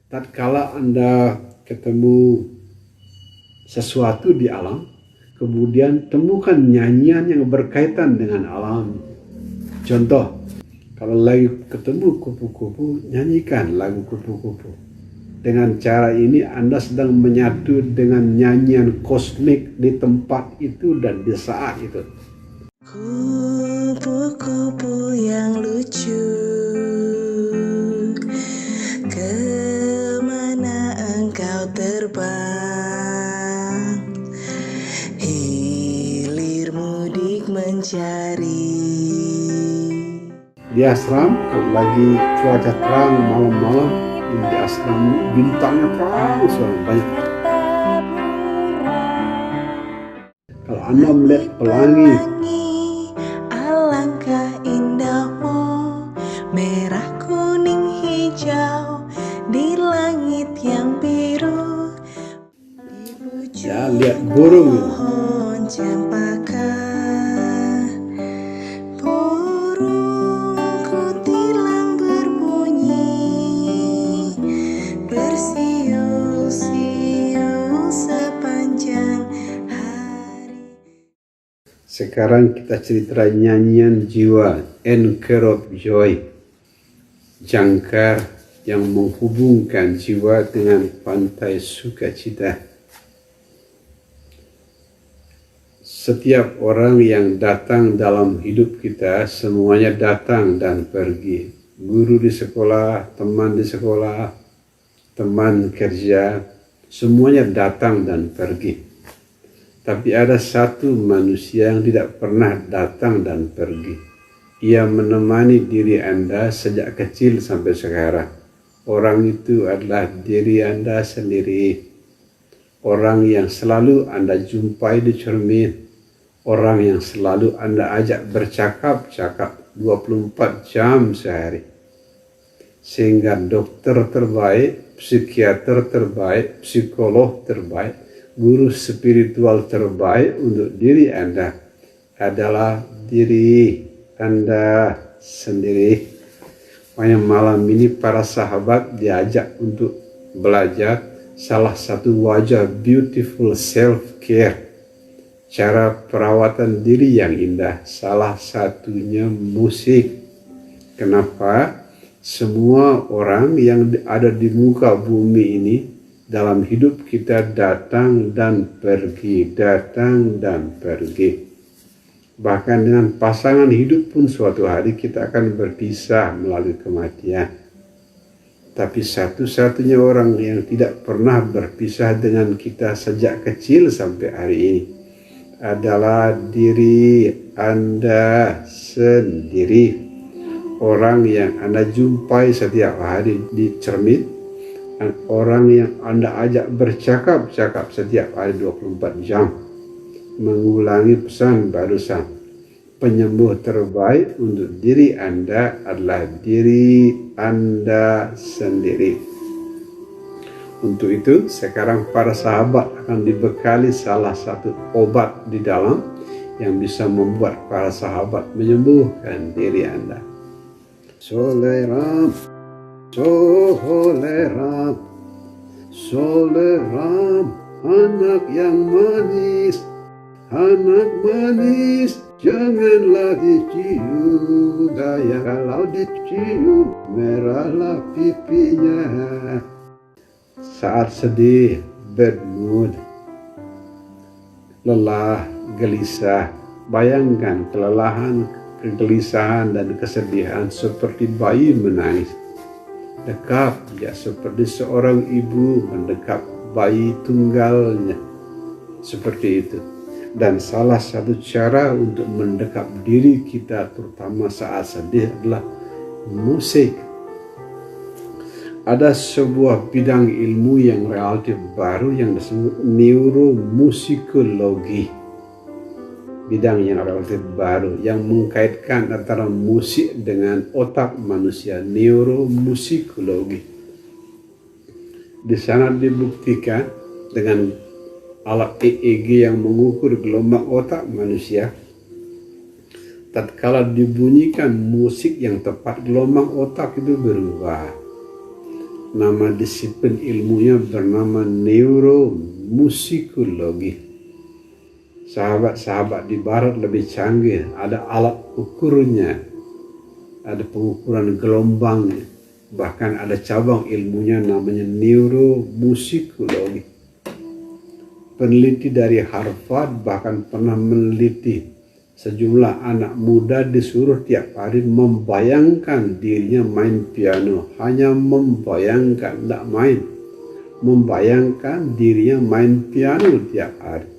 tatkala Anda ketemu sesuatu di alam, kemudian temukan nyanyian yang berkaitan dengan alam. Contoh, kalau lagi ketemu kupu-kupu, nyanyikan lagu kupu-kupu. Dengan cara ini Anda sedang menyatu dengan nyanyian kosmik di tempat itu dan di saat itu. Kupu-kupu yang lucu, kemana engkau terbang? Hilir mudik mencari. Di ashram, kalau lagi cuaca terang malam-malam, di ashram bintangnya terang sekali banyak. Kalau Anda melihat pelangi, alangkah indah, oh, merah kuning hijau di langit yang biru. Ya, lihat burung itu. Pohon cempaka, burung kutilang berbunyi, bersiul-siul sepanjang hari. Sekarang kita cerita nyanyian jiwa, Anchor of Joy, jangkar yang menghubungkan jiwa dengan pantai sukacita. Setiap orang yang datang dalam hidup kita, semuanya datang dan pergi. Guru di sekolah, teman kerja, semuanya datang dan pergi. Tapi ada satu manusia yang tidak pernah datang dan pergi. Ia menemani diri Anda sejak kecil sampai sekarang. Orang itu adalah diri Anda sendiri. Orang yang selalu Anda jumpai di cermin. Orang yang selalu Anda ajak bercakap-cakap 24 jam sehari. Sehingga dokter terbaik, psikiater terbaik, psikolog terbaik, guru spiritual terbaik untuk diri Anda adalah diri Anda sendiri. Makanya malam ini para sahabat diajak untuk belajar salah satu wajah beautiful self-care. Cara perawatan diri yang indah, salah satunya musik. Kenapa? Semua orang yang ada di muka bumi ini dalam hidup kita datang dan pergi, datang dan pergi. Bahkan dengan pasangan hidup pun suatu hari kita akan berpisah melalui kematian. Tapi satu-satunya orang yang tidak pernah berpisah dengan kita sejak kecil sampai hari ini adalah diri Anda sendiri. Orang yang Anda jumpai setiap hari di cermin, orang yang Anda ajak bercakap-cakap setiap hari 24 jam, mengulangi pesan barusan. Penyembuh terbaik untuk diri Anda adalah diri Anda sendiri. Untuk itu, sekarang para sahabat akan dibekali salah satu obat di dalam yang bisa membuat para sahabat menyembuhkan diri Anda. Soleram, soleram, soleram, anak yang manis, janganlah dicium, gaya kalau dicium merahlah pipinya. Saat sedih, bad mood, lelah, gelisah, bayangkan kelelahan, kegelisahan dan kesedihan seperti bayi menangis. Dekap ya seperti seorang ibu mendekap bayi tunggalnya. Seperti itu. Dan salah satu cara untuk mendekap diri kita terutama saat sedih adalah musik. Ada sebuah bidang ilmu yang relatif baru yang disebut neuromusikologi. Bidang yang relatif baru yang mengkaitkan antara musik dengan otak manusia, neuromusikologi. Di sana dibuktikan dengan alat EEG yang mengukur gelombang otak manusia. Tatkala dibunyikan musik yang tepat, gelombang otak itu berubah. Nama disiplin ilmunya bernama neuromusikologi. Sahabat-sahabat di barat lebih canggih, ada alat ukurnya, ada pengukuran gelombangnya, bahkan ada cabang ilmunya namanya neuromusikologi. Peneliti dari Harvard bahkan pernah meneliti sejumlah anak muda disuruh tiap hari membayangkan dirinya main piano. Hanya membayangkan, tidak main. Membayangkan dirinya main piano tiap hari.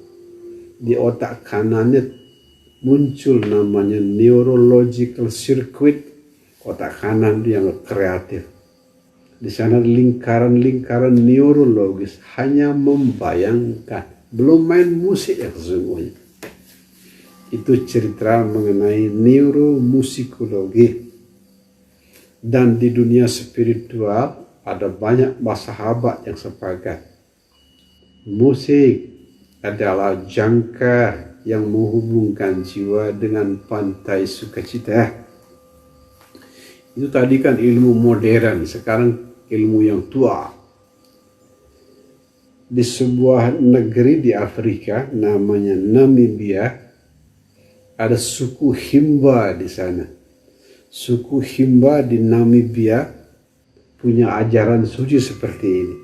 Di otak kanannya muncul namanya neurological circuit. Otak kanan yang kreatif. Di sana lingkaran-lingkaran neurologis, hanya membayangkan. Belum main musik ya sesungguhnya. Itu cerita mengenai neuromusikologi. Dan di dunia spiritual ada banyak sahabat yang sepakat. Musik adalah jangkar yang menghubungkan jiwa dengan pantai sukacita. Itu tadi kan ilmu modern, sekarang ilmu yang tua. Di sebuah negeri di Afrika namanya Namibia, ada suku Himba di sana. Suku Himba di Namibia punya ajaran suci seperti ini.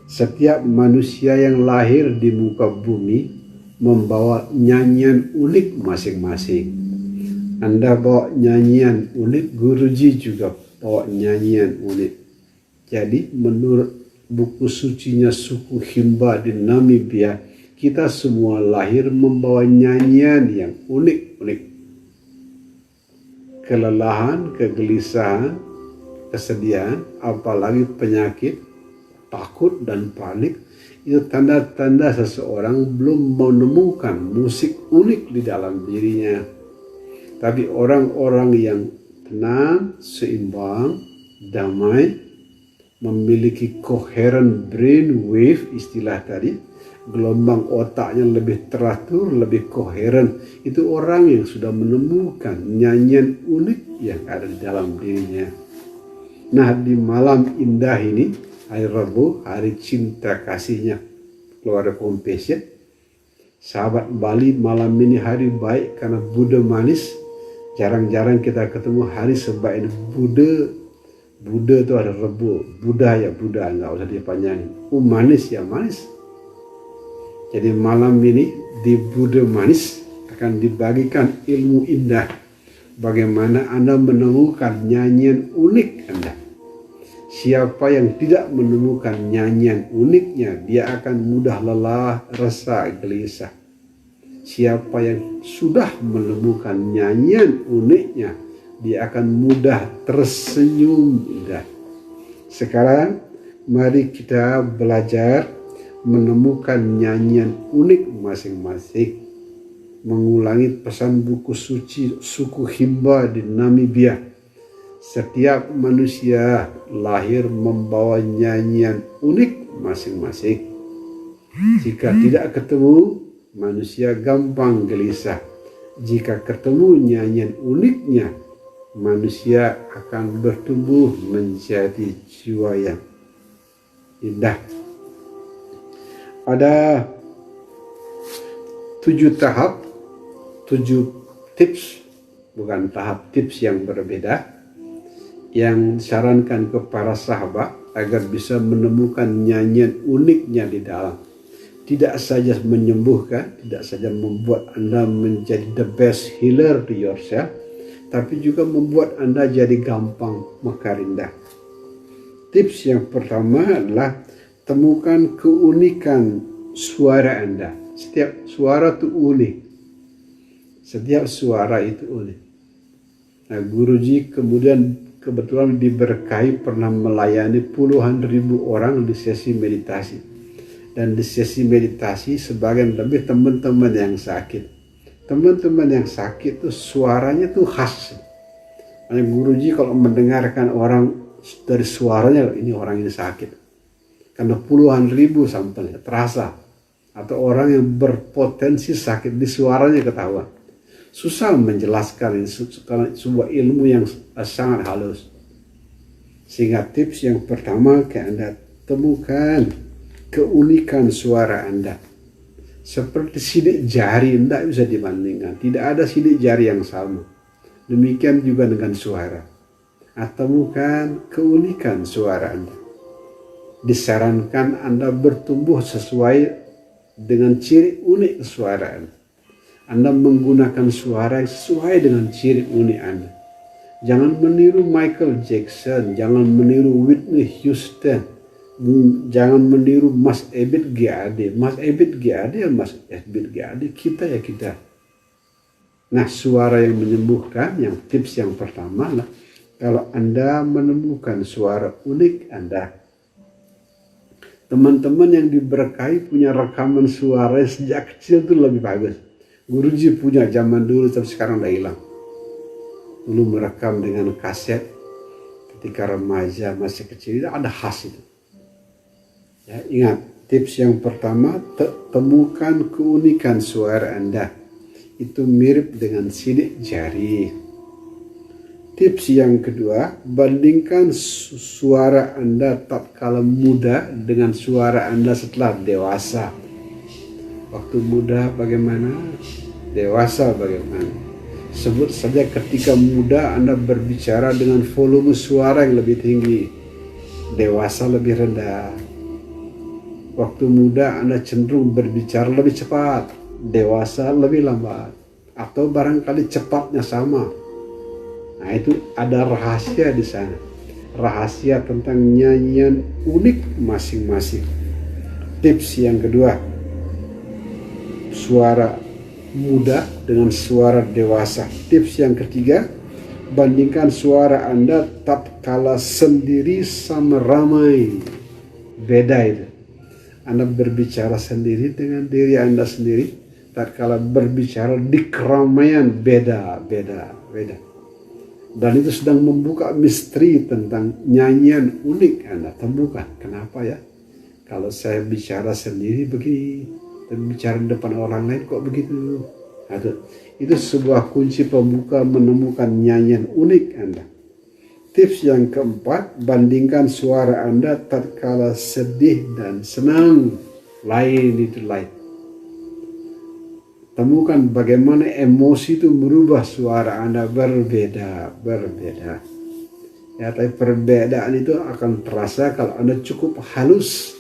Setiap manusia yang lahir di muka bumi membawa nyanyian unik masing-masing. Anda bawa nyanyian unik, Guruji juga bawa nyanyian unik. Jadi menurut buku sucinya suku Himba di Namibia, kita semua lahir membawa nyanyian yang unik-unik. Kelelahan, kegelisahan, kesedihan, apalagi penyakit, takut dan panik, itu tanda-tanda seseorang belum menemukan musik unik di dalam dirinya. Tapi orang-orang yang tenang, seimbang, damai, memiliki coherent brain wave, istilah tadi, gelombang otaknya lebih teratur, lebih koheren. Itu orang yang sudah menemukan nyanyian unik yang ada di dalam dirinya. Nah, di malam indah ini, hari Rabu, hari cinta kasihnya keluarga Compassion, sahabat Bali, malam ini hari baik karena Buddha manis. Jarang-jarang kita ketemu hari sebaik ini. Buddha itu ada Rabu, Buddha ya Buddha, nggak usah dipanjangin. Manis ya manis. Jadi malam ini di Buddha Manis akan dibagikan ilmu indah. Bagaimana Anda menemukan nyanyian unik Anda. Siapa yang tidak menemukan nyanyian uniknya, dia akan mudah lelah, resah, gelisah. Siapa yang sudah menemukan nyanyian uniknya, dia akan mudah tersenyum indah. Sekarang mari kita belajar menemukan nyanyian unik masing-masing, mengulangi pesan buku suci suku Himba di Namibia. Setiap manusia lahir membawa nyanyian unik masing-masing. Jika tidak ketemu, manusia gampang gelisah. Jika ketemu nyanyian uniknya, manusia akan bertumbuh menjadi jiwa yang indah. Ada 7 tahap, 7 tips, bukan tahap tips yang berbeda, yang disarankan kepada sahabat agar bisa menemukan nyanyian uniknya di dalam. Tidak saja menyembuhkan, tidak saja membuat Anda menjadi the best healer to yourself, tapi juga membuat Anda jadi gampang mekar indah. Tips yang pertama adalah temukan keunikan suara Anda. Setiap suara itu unik. Setiap suara itu unik. Nah, Guruji kemudian kebetulan diberkahi pernah melayani puluhan ribu orang di sesi meditasi. Dan di sesi meditasi sebagian lebih teman-teman yang sakit. Teman-teman yang sakit itu suaranya tuh khas. Nah, Guruji kalau mendengarkan orang dari suaranya, ini orang ini sakit. Karena puluhan ribu sampelnya terasa. Atau orang yang berpotensi sakit di suaranya ketahuan. Susah menjelaskan ini karena sebuah ilmu yang sangat halus. Sehingga tips yang pertama, Anda temukan keunikan suara Anda. Seperti sidik jari, tidak bisa dibandingkan. Tidak ada sidik jari yang sama. Demikian juga dengan suara. Temukan keunikan suara Anda. Disarankan Anda bertumbuh sesuai dengan ciri unik suara Anda. Anda menggunakan suara yang sesuai dengan ciri unik Anda. Jangan meniru Michael Jackson, jangan meniru Whitney Houston, jangan meniru Mas Ebit GAD. Mas Ebit GAD ya Mas Ebit GAD, kita ya kita. Nah, suara yang menyembuhkan, yang tips yang pertama lah, kalau Anda menemukan suara unik Anda. Teman-teman yang diberkahi punya rekaman suara sejak kecil itu lebih bagus. Guruji punya zaman dulu tapi sekarang udah hilang. Dulu merekam dengan kaset ketika remaja masih kecil, itu ada khas itu. Ya, ingat, tips yang pertama, temukan keunikan suara Anda. Itu mirip dengan sidik jari. Tips yang kedua, bandingkan suara Anda tatkala muda dengan suara Anda setelah dewasa. Waktu muda bagaimana? Dewasa bagaimana? Sebut saja ketika muda Anda berbicara dengan volume suara yang lebih tinggi, dewasa lebih rendah. Waktu muda Anda cenderung berbicara lebih cepat, dewasa lebih lambat. Atau barangkali cepatnya sama. Nah, itu ada rahasia di sana. Rahasia tentang nyanyian unik masing-masing. Tips yang kedua, suara muda dengan suara dewasa. Tips yang ketiga, bandingkan suara Anda tatkala sendiri sama ramai. Beda itu. Anda berbicara sendiri dengan diri Anda sendiri, tatkala berbicara di keramaian, beda. Dan itu sedang membuka misteri tentang nyanyian unik Anda temukan. Kenapa ya? Kalau saya bicara sendiri begini, dan bicara di depan orang lain kok begitu. Itu sebuah kunci pembuka menemukan nyanyian unik Anda. Tips yang keempat, bandingkan suara Anda tatkala sedih dan senang. Lain. Temukan bagaimana emosi itu merubah suara Anda berbeda. Ya, tapi perbedaan itu akan terasa kalau Anda cukup halus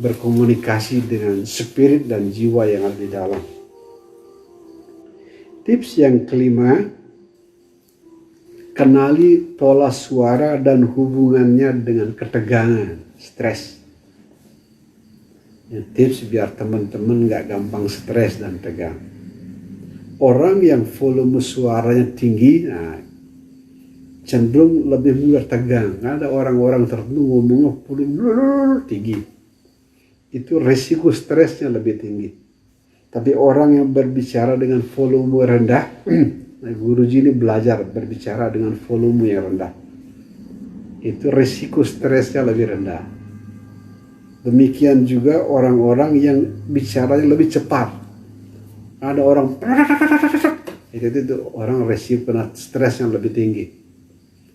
berkomunikasi dengan spirit dan jiwa yang ada di dalam. Tips yang kelima, kenali pola suara dan hubungannya dengan ketegangan, stres. Tips biar teman-teman gak gampang stres dan tegang. Orang yang volume suaranya tinggi, cenderung lebih mudah tegang. Ada orang-orang tertentu ngomongnya volume tinggi. Itu resiko stresnya lebih tinggi. Tapi orang yang berbicara dengan volume rendah, Guruji ini belajar berbicara dengan volume yang rendah. Itu resiko stresnya lebih rendah. Demikian juga orang-orang yang bicaranya lebih cepat. Ada orang itu orang resiko stres yang lebih tinggi.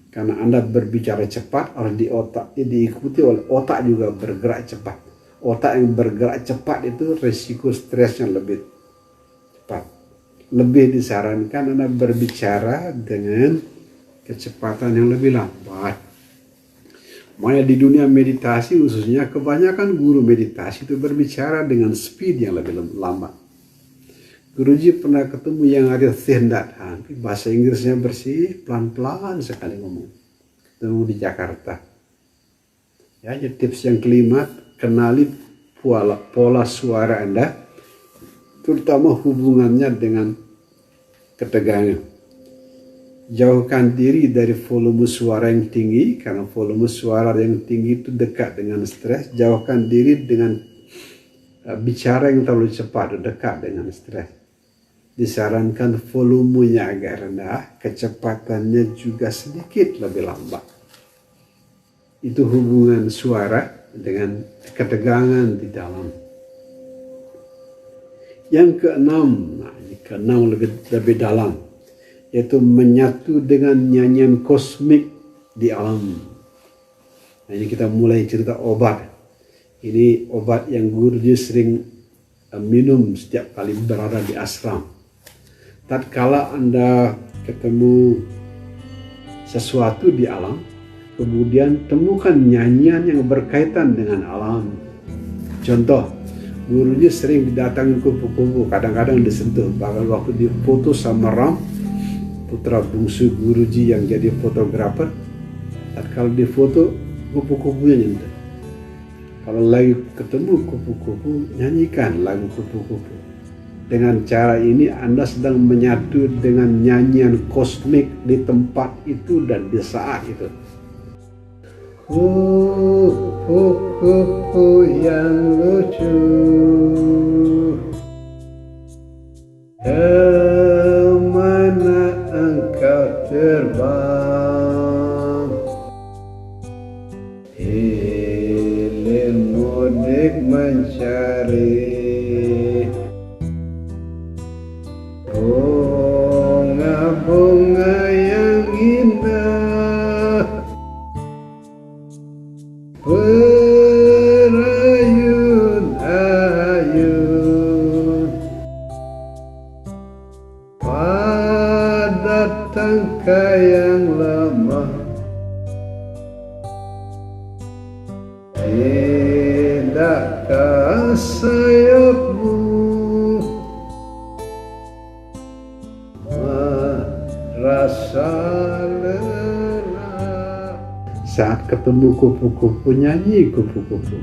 Karena Anda berbicara cepat, orang di otak diikuti oleh otak juga bergerak cepat. Otak yang bergerak cepat itu resiko stresnya lebih cepat. Lebih disarankan Anda berbicara dengan kecepatan yang lebih lambat. Makanya di dunia meditasi khususnya kebanyakan guru meditasi itu berbicara dengan speed yang lebih lambat. Guruji pernah ketemu yang ada Thendat, bahasa Inggrisnya bersih, pelan-pelan sekali ngomong. Ketemu di Jakarta. Ya, jadi tips yang kelima, kenali pola suara Anda, terutama hubungannya dengan ketegangan. Jauhkan diri dari volume suara yang tinggi, karena volume suara yang tinggi itu dekat dengan stres. Jauhkan diri dengan bicara yang terlalu cepat, dekat dengan stres. Disarankan volumenya agak rendah, kecepatannya juga sedikit lebih lambat. Itu hubungan suara dengan ketegangan di dalam. Yang keenam, lebih dalam, yaitu menyatu dengan nyanyian kosmik di alam. Nah, ini kita mulai cerita obat. Ini obat yang guruji sering minum setiap kali berada di ashram. Tatkala Anda ketemu sesuatu di alam, kemudian temukan nyanyian yang berkaitan dengan alam. Contoh, guruji sering didatangi kupu-kupu, kadang-kadang disentuh. Bahkan waktu difoto sama Ram, putra bungsu guruji yang jadi fotografer, tatkala difoto kupu-kupunya nyentuh. Kalau lagi ketemu kupu-kupu, nyanyikan lagu kupu-kupu. Dengan cara ini Anda sedang menyatu dengan nyanyian kosmik di tempat itu dan di saat itu. Kupu-kupu yang lucu, kemana engkau terbang? Hilir mudik mencari bunga-bunga yang indah, berayun-ayun pada tangkai yang lemah. Tidakkah sayapmu merasa lelah? Saat ketemu kupu-kupu, nyanyi kupu-kupu.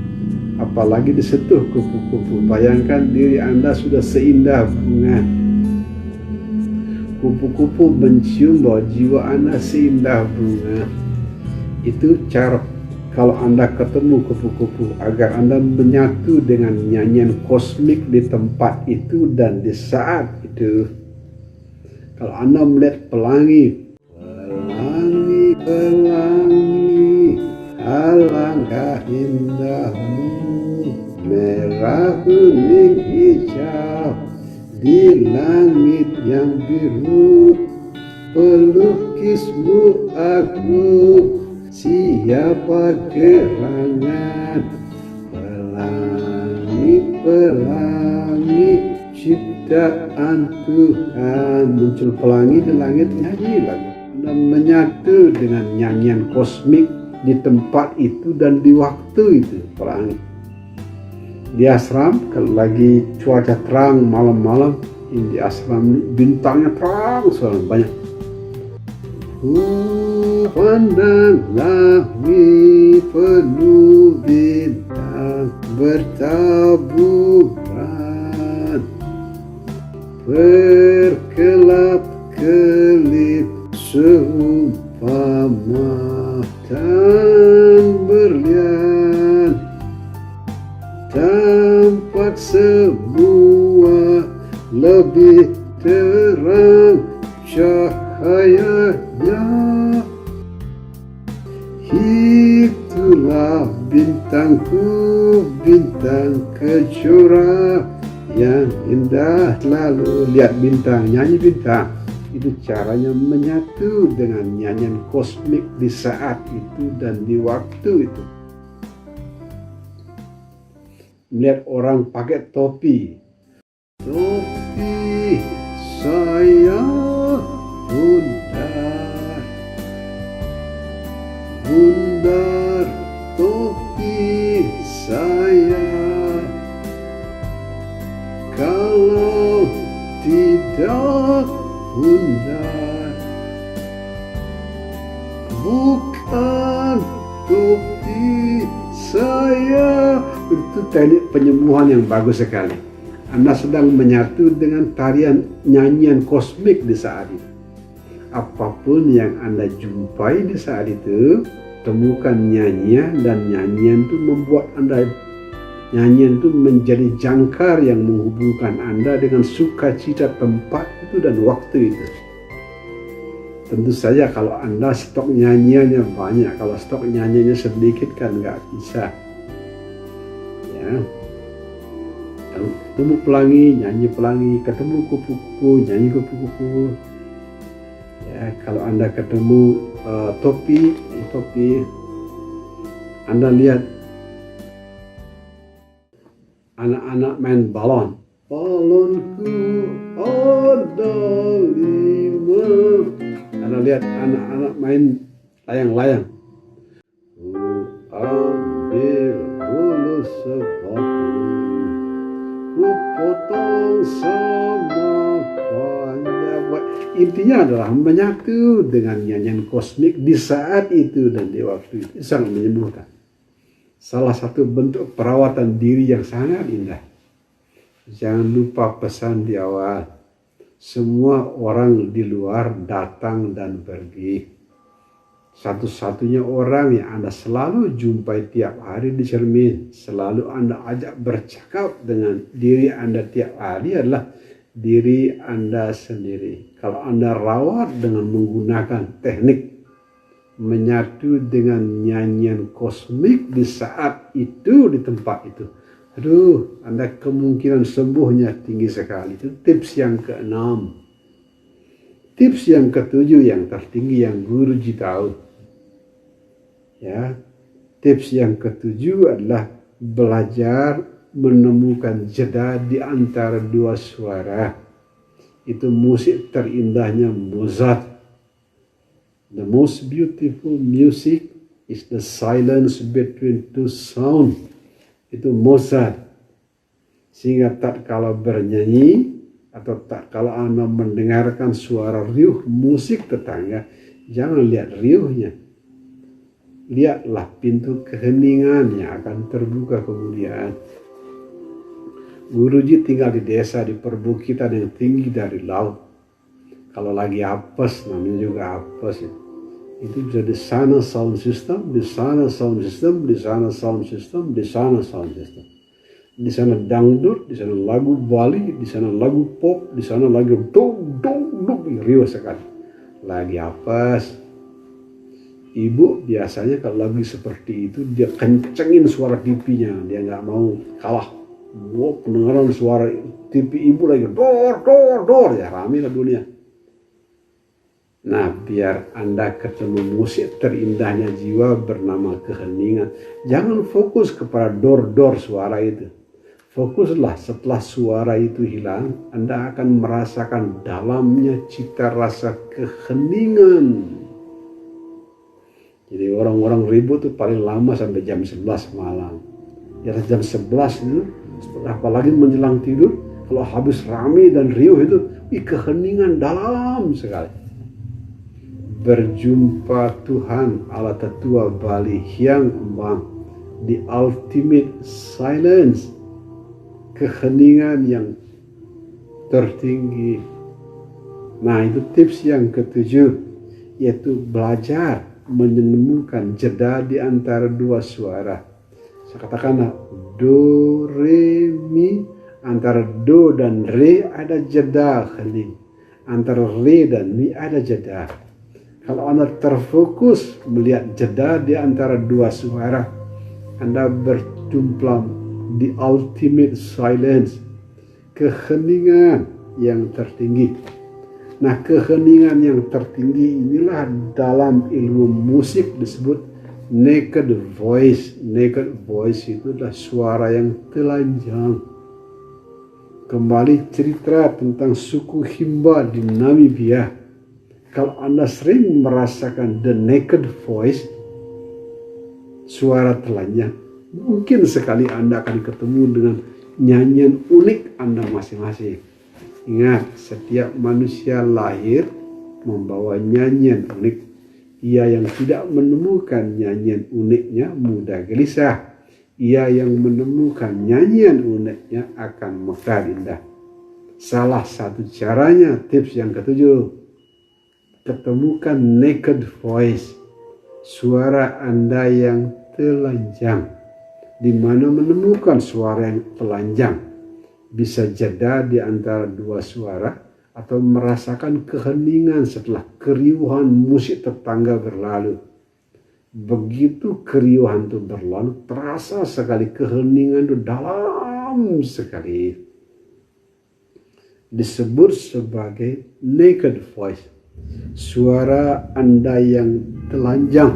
Apalagi disentuh kupu-kupu, bayangkan diri Anda sudah seindah bunga. Kupu-kupu mencium bahwa jiwa Anda seindah bunga. Itu cara kalau Anda ketemu kupu-kupu, agar Anda menyatu dengan nyanyian kosmik di tempat itu dan di saat itu. Kalau Anda melihat pelangi, pelangi, pelangi, alangkah indahmu, merah, kuning, hijau, di langit yang biru, pelukismu aku, siapa gerangan? Pelangi, pelangi, ciptaan Tuhan. Muncul pelangi di langit, nyanyi lagu. Dan menyatu dengan nyanyian kosmik di tempat itu dan di waktu itu. Pelangi di ashram, kalau lagi cuaca terang malam-malam, di ashram bintangnya terang sekali, banyak. Pandang langit penuh bintang bertaburan, berkelap-kelip seumpama tan berlian. Tampak semua lebih terang cahayanya. Itulah bintangku, bintang kejora yang indah. Lalu lihat bintang, nyanyi bintang. Itu caranya menyatu dengan nyanyian kosmik di saat itu dan di waktu itu. Melihat orang pakai topi, topi saya bundar, bundar topi saya, kalau tidak bundar, bukan topi saya. Itu teknik penyembuhan yang bagus sekali. Anda sedang menyatu dengan tarian nyanyian kosmik di saat itu. Apapun yang Anda jumpai di saat itu, temukan nyanyian, dan nyanyian itu membuat Anda, nyanyian itu menjadi jangkar yang menghubungkan Anda dengan sukacita tempat itu dan waktu itu. Tentu saja kalau Anda stok nyanyiannya banyak, kalau stok nyanyiannya sedikit kan nggak bisa. Ya. Ketemu pelangi, nyanyi pelangi, ketemu kupu-kupu, nyanyi kupu-kupu. Ya, kalau Anda ketemu topi, Anda lihat anak-anak main balon. Balonku ada 5. Anda lihat anak-anak main layang-layang. Ku ambil bulu sepatu, ku potong sama panjang. Intinya adalah menyatu dengan nyanyian kosmik di saat itu dan di waktu itu sangat menyembuhkan. Salah satu bentuk perawatan diri yang sangat indah. Jangan lupa pesan di awal. Semua orang di luar datang dan pergi. Satu-satunya orang yang Anda selalu jumpai tiap hari di cermin, selalu Anda ajak bercakap dengan diri Anda tiap hari adalah diri Anda sendiri. Kalau Anda rawat dengan menggunakan teknik menyatu dengan nyanyian kosmik di saat itu, di tempat itu, aduh, Anda kemungkinan sembuhnya tinggi sekali. Itu tips yang ke-6. Tips yang ke-7 yang tertinggi yang Guruji tahu. Ya, tips yang ke-7 adalah belajar menemukan jeda di antara dua suara. Itu musik terindahnya Mozart. The most beautiful music is the silence between two sound. Itu Mozart. Sehingga tatkala bernyanyi atau tatkala Anda mendengarkan suara riuh musik tetangga, jangan lihat riuhnya. Lihatlah pintu keheningan yang akan terbuka kemudian. Guruji tinggal di desa di perbukitan yang tinggi dari laut. Kalau lagi apes, namanya juga apes ya. Itu bisa di sana sound system, di sana sound system, di sana sound system, di sana sound system. Di sana dangdut, di sana lagu Bali, di sana lagu pop, di sana lagu dong dong dong, riuh sekali. Lagi apes. Ibu biasanya kalau lagi seperti itu dia kencengin suara TV-nya, dia nggak mau kalah. Wow, pendengaran suara TV ibu lagi dor dor dor, ya rame lah dunia. Nah, biar Anda ketemu musik terindahnya jiwa bernama keheningan, jangan fokus kepada dor dor suara itu. Fokuslah setelah suara itu hilang, Anda akan merasakan dalamnya cita rasa keheningan. Jadi orang-orang ribut tuh paling lama sampai jam 11 malam. Ya jam 11 itu, apalagi menjelang tidur, kalau habis rame dan riuh itu, keheningan dalam sekali. Berjumpa Tuhan Allah Tetua Bali Hyang Embang, the ultimate silence, keheningan yang tertinggi. Nah, itu tips yang ke-7, yaitu belajar menemukan jeda di antara dua suara. Saya katakanlah do, re, mi. Antara do dan re ada jeda hening. Antara re dan mi ada jeda. Kalau Anda terfokus melihat jeda di antara dua suara, Anda berjumplang di ultimate silence, keheningan yang tertinggi. Nah, keheningan yang tertinggi inilah dalam ilmu musik disebut naked voice. Naked voice itu adalah suara yang telanjang. Kembali cerita tentang suku Himba di Namibia. Kalau Anda sering merasakan the naked voice, suara telanjang, mungkin sekali Anda akan ketemu dengan nyanyian unik Anda masing-masing. Ingat, setiap manusia lahir membawa nyanyian unik. Ia yang tidak menemukan nyanyian uniknya mudah gelisah. Ia yang menemukan nyanyian uniknya akan mekar indah. Salah satu caranya, tips yang ke-7, ketemukan naked voice, suara Anda yang telanjang. Di mana menemukan suara yang telanjang? Bisa jeda di antara dua suara atau merasakan keheningan setelah keriuhan musik tetangga berlalu. Begitu keriuhan itu berlalu, terasa sekali keheningan itu dalam sekali. Disebut sebagai naked voice, suara Anda yang telanjang.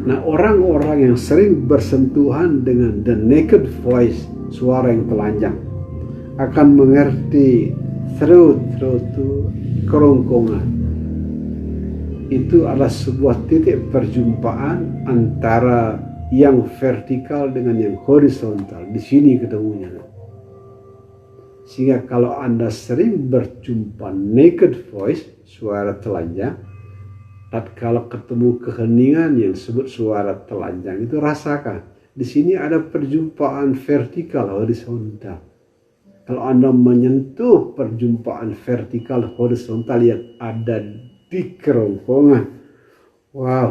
Nah, orang-orang yang sering bersentuhan dengan the naked voice, suara yang telanjang, akan mengerti throat itu kerongkongan. Itu adalah sebuah titik perjumpaan antara yang vertikal dengan yang horizontal. Di sini ketemunya. Sehingga kalau Anda sering berjumpa naked voice, suara telanjang, tatkala ketemu keheningan yang disebut suara telanjang, itu rasakan. Di sini ada perjumpaan vertikal horizontal. Kalau Anda menyentuh perjumpaan vertikal horizontal yang ada di kerongkongan, wow,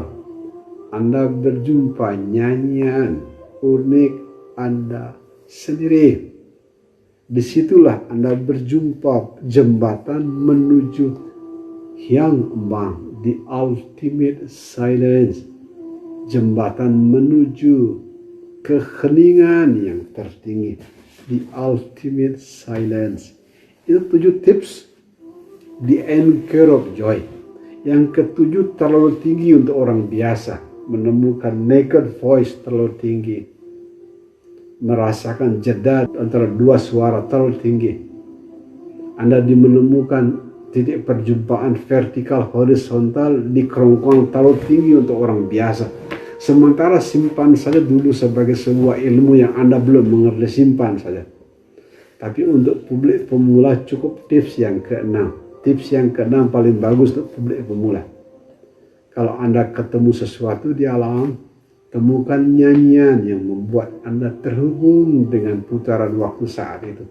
Anda berjumpa nyanyian unik Anda sendiri. Disitulah Anda berjumpa jembatan menuju Hyang Embang, the ultimate silence, jembatan menuju keheningan yang tertinggi, the ultimate silence. Itu 7 tips the anchor of joy. Yang ke-7 terlalu tinggi untuk orang biasa, menemukan naked voice terlalu tinggi, merasakan jeda antara 2 suara terlalu tinggi. Anda menemukan titik perjumpaan vertikal horizontal di kerongkongan terlalu tinggi untuk orang biasa. Sementara simpan saja dulu sebagai sebuah ilmu yang Anda belum mengerti, simpan saja. Tapi untuk publik pemula cukup tips yang ke-6. Tips yang ke-6 paling bagus untuk publik pemula. Kalau Anda ketemu sesuatu di alam, temukan nyanyian yang membuat Anda terhubung dengan putaran waktu saat itu.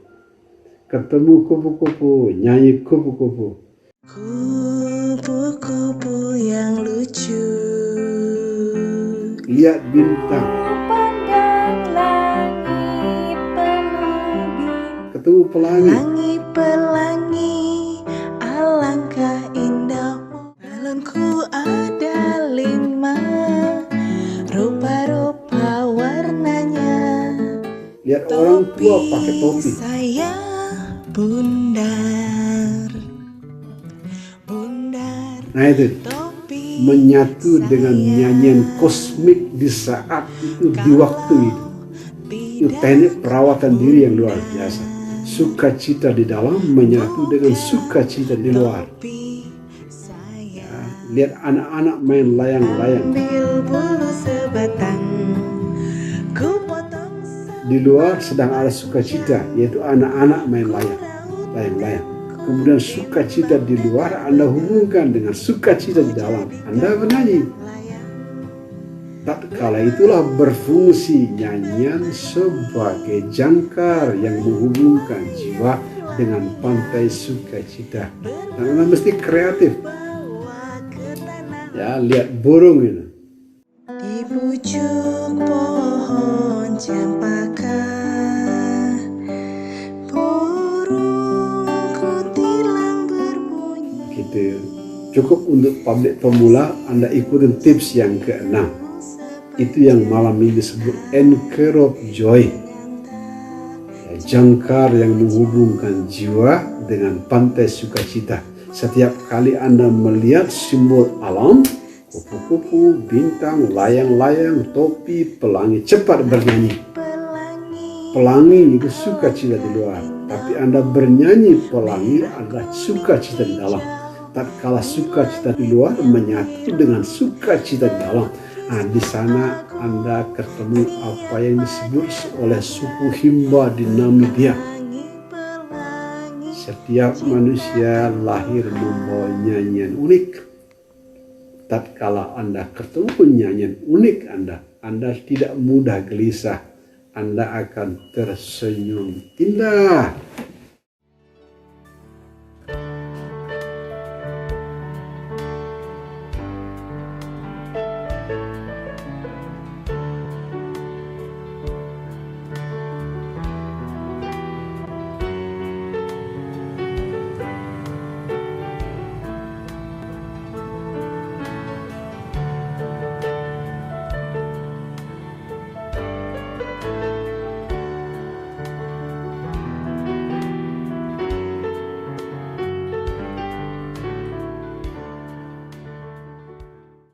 Ketemu kupu-kupu, nyanyi kupu-kupu. Kupu-kupu yang lucu. Lihat bintang. Ketemu pelangi. Pelangi-pelangi, alangkah indah. Balonku ada 5, rupa-rupa warnanya. Lihat orang tua pakai topi. Saya bundar. Nah itu, menyatu dengan nyanyian kosmik di saat itu, di waktu itu. Itu teknik perawatan diri yang luar biasa. Sukacita di dalam menyatu dengan sukacita di luar. Ya, lihat anak-anak main layang-layang. Di luar sedang ada sukacita, yaitu anak-anak main layang-layang. Kemudian sukacita di luar Anda hubungkan dengan sukacita di dalam. Anda bernyanyi. Tatkala itulah berfungsi nyanyian sebagai jangkar yang menghubungkan jiwa dengan pantai sukacita. Dan Anda mesti kreatif. Ya, lihat burung ini. Di pucuk pohon cempaka, burung kutilang berbunyi. Gitu. Cukup untuk publik pemula Anda ikutin tips yang ke-6. Itu yang malam ini disebut anchor of joy, ya, jangkar yang menghubungkan jiwa dengan pantai sukacita. Setiap kali Anda melihat simbol alam, kupu-kupu, bintang, layang-layang, topi, pelangi, cepat bernyanyi. Pelangi itu sukacita di luar, tapi Anda bernyanyi pelangi adalah sukacita di dalam. Tatkala sukacita di luar menyatu dengan sukacita di dalam, nah, di sana Anda ketemu apa yang disebut oleh suku Himba di Namibia. Setiap manusia lahir membawa nyanyian unik. Tatkala Anda ketemu nyanyian unik Anda tidak mudah gelisah. Anda akan tersenyum indah.